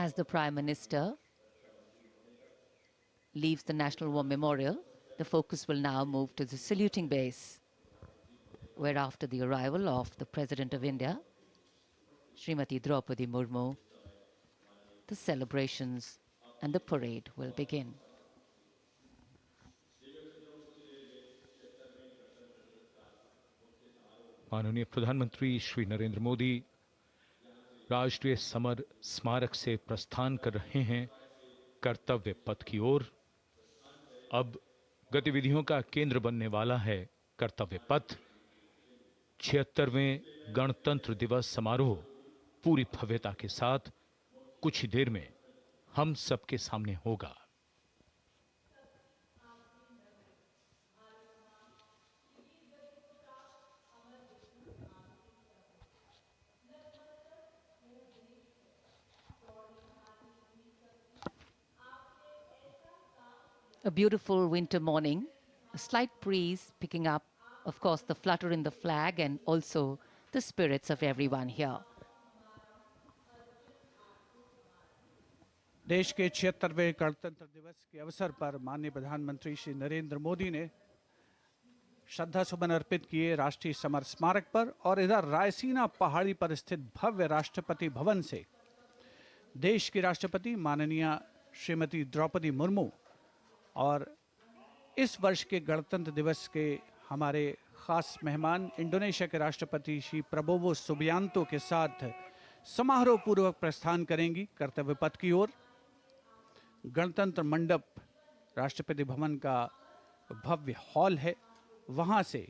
As the Prime Minister leaves the National War Memorial, the focus will now move to the saluting base, where after the arrival of the President of India, Srimati Draupadi Murmu, the celebrations and the parade will begin. माननीय प्रधानमंत्री श्री नरेंद्र मोदी राष्ट्रीय summer स्मारक से प्रस्थान कर रहे हैं कर्तव्य पथ की ओर। अब गतिविधियों का केंद्र बनने वाला है कर्तव्य पथ। 76वें गणतंत्र दिवस समारोह पूरी भव्यता के साथ कुछ ही देर में हम सबके सामने होगा। A beautiful winter morning, a slight breeze picking up, of course, the flutter in the flag and also the spirits of everyone here. देश के 76वें गणतंत्र दिवस के अवसर पर माननीय प्रधानमंत्री श्री नरेंद्र मोदी ने श्रद्धा सुमन अर्पित किए राष्ट्रीय समर स्मारक पर और इधर रायसीना पहाड़ी पर स्थित भव्य राष्ट्रपति भवन से देश की राष्ट्रपति माननीय श्रीमती द्रौपदी मुर्मू और इस वर्ष के गणतंत्र दिवस के हमारे खास मेहमान इंडोनेशिया के राष्ट्रपति श्री प्रबोवो सुबियांतो के साथ समारोह पूर्वक प्रस्थान करेंगी कर्तव्य पथ की ओर। गणतंत्र मंडप राष्ट्रपति भवन का भव्य हॉल है, वहां से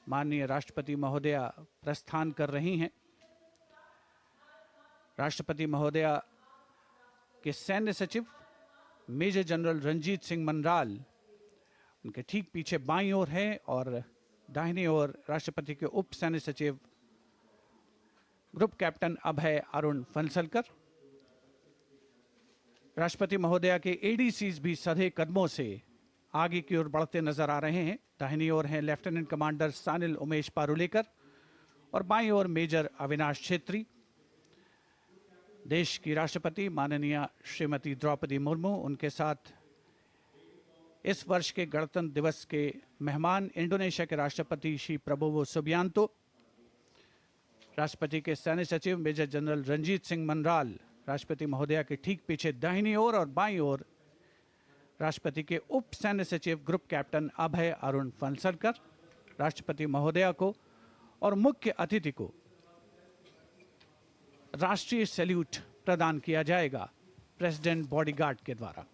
माननीय राष्ट्रपति महोदया प्रस्थान कर रही हैं। राष्ट्रपति महोदया के सैन्य सचिव मेजर जनरल रंजीत सिंह मनराल उनके ठीक पीछे बाईं ओर है और दाहिनी ओर राष्ट्रपति के उप सैन्य सचिव ग्रुप कैप्टन अभय अरुण फंसलकर। राष्ट्रपति महोदया के एडीसीज भी सधे कदमों से आगे की ओर बढ़ते नजर आ रहे हैं। दाहिनी ओर हैं लेफ्टिनेंट कमांडर सानिल उमेश पारुलेकर और बाईं ओर मेजर अविनाश छेत्री। देश की राष्ट्रपति माननीय श्रीमती द्रौपदी मुर्मू, उनके साथ इस वर्ष के गणतंत्र दिवस के मेहमान इंडोनेशिया के राष्ट्रपति श्री प्रबोवो सुबियांतो, राष्ट्रपति के सैन्य सचिव मेजर जनरल रंजीत सिंह मनराल, राष्ट्रपति महोदया के ठीक पीछे दाहिनी ओर और बाईं ओर राष्ट्रपति के उप सैन्य सचिव ग्रुप कैप्टन अभय अरुण फंसलकर। राष्ट्रपति महोदया को और मुख्य अतिथि को राष्ट्रीय सैल्यूट प्रदान किया जाएगा प्रेसिडेंट बॉडीगार्ड के द्वारा।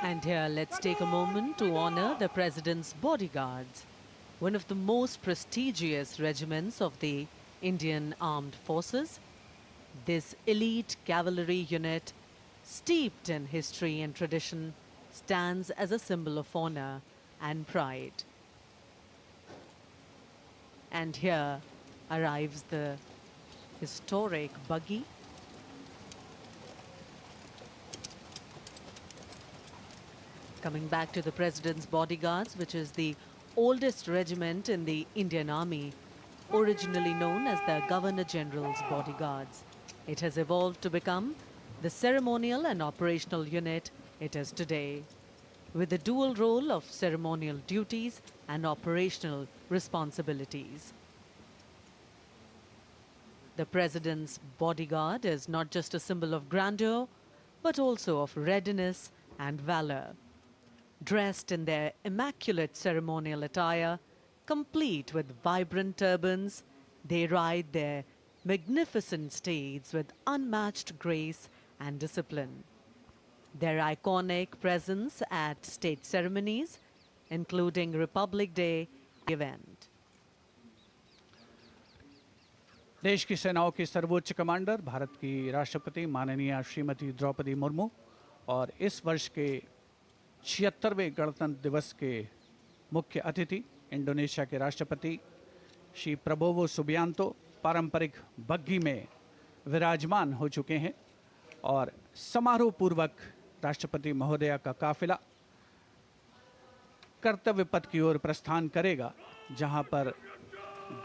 And here, let's take a moment to honor the President's bodyguards, one of the most prestigious regiments of the Indian Armed Forces. This elite cavalry unit, steeped in history and tradition, stands as a symbol of honor and pride. And here arrives the historic buggy. Coming back to the President's bodyguards, which is the oldest regiment in the Indian Army, originally known as the Governor General's bodyguards. It has evolved to become the ceremonial and operational unit it is today, with the dual role of ceremonial duties and operational responsibilities. The President's bodyguard is not just a symbol of grandeur, but also of readiness and valor. Dressed in their immaculate ceremonial attire, complete with vibrant turbans, they ride their magnificent steeds with unmatched grace and discipline. Their iconic presence at state ceremonies, including Republic Day event. देश की सेनाओं की सर्वोच्च commander Bharat की राष्ट्रपति माननीय श्रीमती द्रौपदी मुर्मू और इस वर्ष के 76वें गणतंत्र दिवस के मुख्य अतिथि इंडोनेशिया के राष्ट्रपति श्री प्रबोवो सुबियांतो पारंपरिक बग्घी में विराजमान हो चुके हैं और समारोह पूर्वक राष्ट्रपति महोदया का काफिला कर्तव्य पथ की ओर प्रस्थान करेगा, जहां पर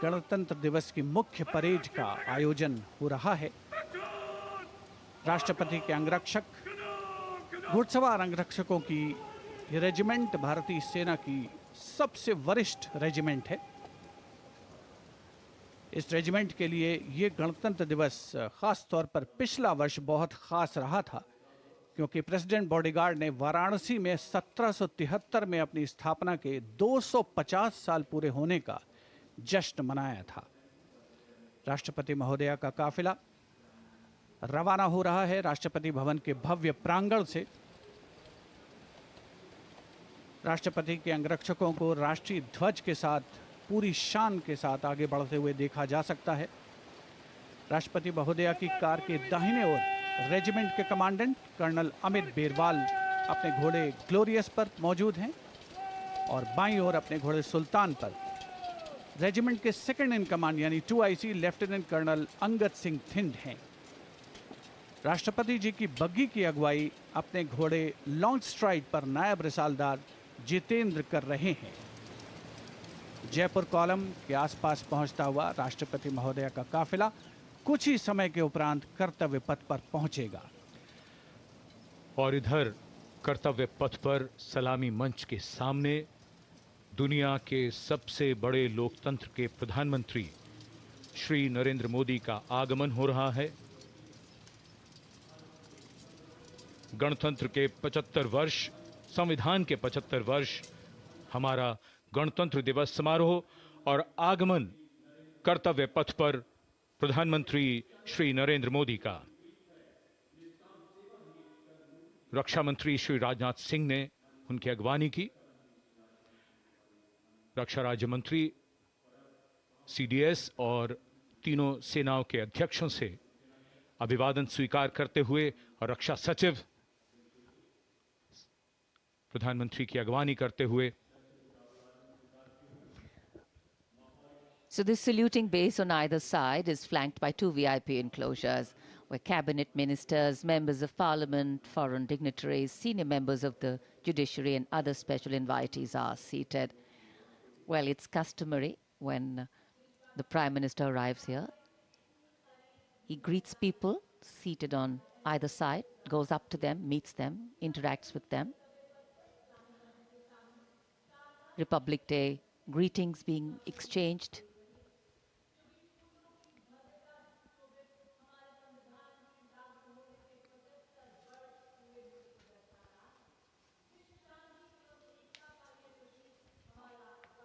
गणतंत्र दिवस की मुख्य परेड का आयोजन हो रहा है। राष्ट्रपति के अंगरक्षक, घुड़सवार अंगरक्षकों की ये रेजिमेंट भारतीय सेना की सबसे वरिष्ठ रेजिमेंट है। इस रेजिमेंट के लिए ये गणतंत्र दिवस खास तौर पर पिछला वर्ष बहुत खास रहा था, क्योंकि प्रेसिडेंट बॉडीगार्ड ने वाराणसी में 1773 में अपनी स्थापना के 250 साल पूरे होने का जश्न मनाया था। राष्ट्रपति महोदया का काफिला रवाना हो रहा है राष्ट्रपति भवन के भव्य प्रांगण से। राष्ट्रपति के अंगरक्षकों को राष्ट्रीय ध्वज के साथ पूरी शान के साथ आगे बढ़ते हुए देखा जा सकता है। राष्ट्रपति महोदया की कार के दाहिने ओर रेजिमेंट के कमांडेंट कर्नल अमित बेरवाल अपने घोड़े ग्लोरियस पर मौजूद हैं और बाईं ओर अपने घोड़े सुल्तान पर रेजिमेंट के सेकंड इन कमांड यानी 2IC lieutenant colonel Angad Singh Thind हैं। राष्ट्रपति जी की बग्घी की अगुवाई अपने घोड़े लॉन्ग स्ट्राइड पर नायब रिसालदार जितेंद्र कर रहे हैं। जयपुर कॉलम के आसपास पहुंचता हुआ राष्ट्रपति महोदया का काफिला कुछ ही समय के उपरांत कर्तव्य पथ पर पहुंचेगा। और इधर कर्तव्य पथ पर सलामी मंच के सामने दुनिया के सबसे बड़े लोकतंत्र के प्रधानमंत्री श्री नरेंद्र मोदी का आगमन हो रहा है। गणतंत्र के 75 वर्ष, संविधान के 75 वर्ष, हमारा गणतंत्र दिवस समारोह और आगमन कर्तव्य पथ पर प्रधानमंत्री श्री नरेंद्र मोदी का। रक्षा मंत्री श्री राजनाथ सिंह ने उनकी अगवानी की। रक्षा राज्य मंत्री CDS और तीनों सेनाओं के अध्यक्षों से अभिवादन स्वीकार करते हुए और रक्षा सचिव प्रधानमंत्री की अगवानी करते हुए। So this saluting base on either side is flanked by 2 VIP enclosures where cabinet ministers, members of parliament, foreign dignitaries, senior members of the judiciary and other special invitees are seated. Well, it's customary when the Prime Minister arrives here. He greets people seated on either side, goes up to them, meets them, interacts with them. Republic Day greetings being exchanged.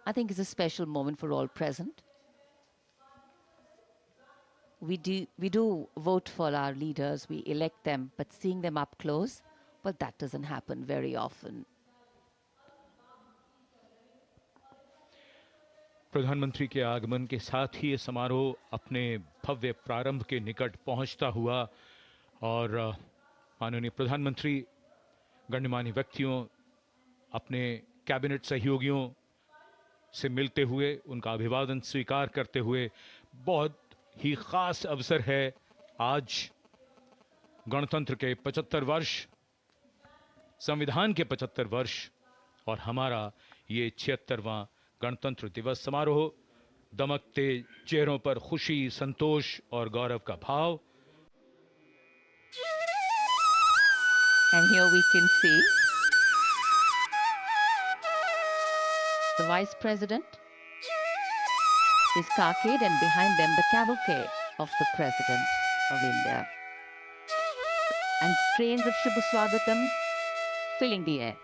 I think it's a special moment for all present. We do vote for our leaders, we elect them, but seeing them up close, well, that doesn't happen very often. प्रधानमंत्री के आगमन के साथ ही ये समारोह अपने भव्य प्रारंभ के निकट पहुंचता हुआ और माननीय प्रधानमंत्री गणमान्य व्यक्तियों, अपने कैबिनेट सहयोगियों से मिलते हुए, उनका अभिवादन स्वीकार करते हुए, बहुत ही खास अवसर है आज गणतंत्र के 75 वर्ष, संविधान के 75 वर्ष और हमारा ये 76वां गणतंत्र दिवस समारोह। दमकते चेहरों पर खुशी, संतोष और गौरव का भाव। And here we can see the Vice President is cockade and behind them the cavalcade of the President of India. And strains of Shubha Swagatam filling the air.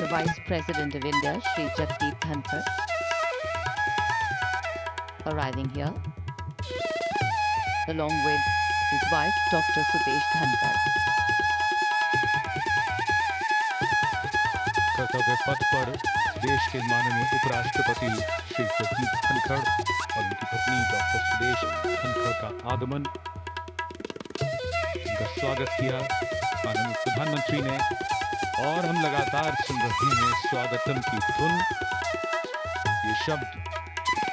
the Vice President of India, Shri Jagdeep Dhankar, arriving here, along with his wife, Dr. Sudesh Dhankar. कर्तव्य पथ पर देश के माननीय उपराष्ट्रपति श्री जगदीप धनखड़ और उनकी पत्नी डॉक्टर सुदेश धनखड़ का आगमन, उनका स्वागत किया माननीय प्रधानमंत्री ने। और हम लगातार सुन रहे हैं स्वागतम की धुन। ये शब्द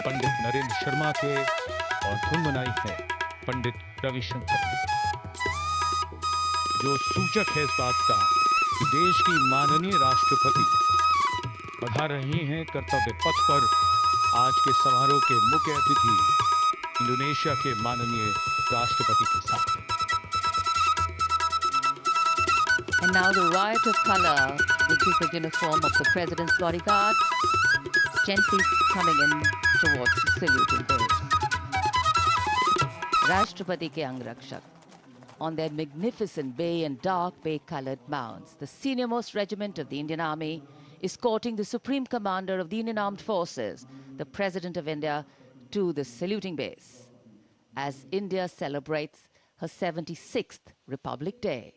पंडित नरेंद्र शर्मा के और धुन बनाई है पंडित रविशंकर ने, जो सूचक है इस बात का कि देश की माननीय राष्ट्रपति पधार रही हैं कर्तव्य पथ पर। आज के समारोह के मुख्य अतिथि इंडोनेशिया के माननीय राष्ट्रपति के साथ। And now the riot of color, which is the uniform of the President's bodyguard, gently coming in towards the saluting base. Rashtrapati ke Angrakshak, on their magnificent bay and dark bay-colored mounts, the senior-most regiment of the Indian Army, escorting the Supreme Commander of the Indian Armed Forces, the President of India, to the saluting base, as India celebrates her 76th Republic Day.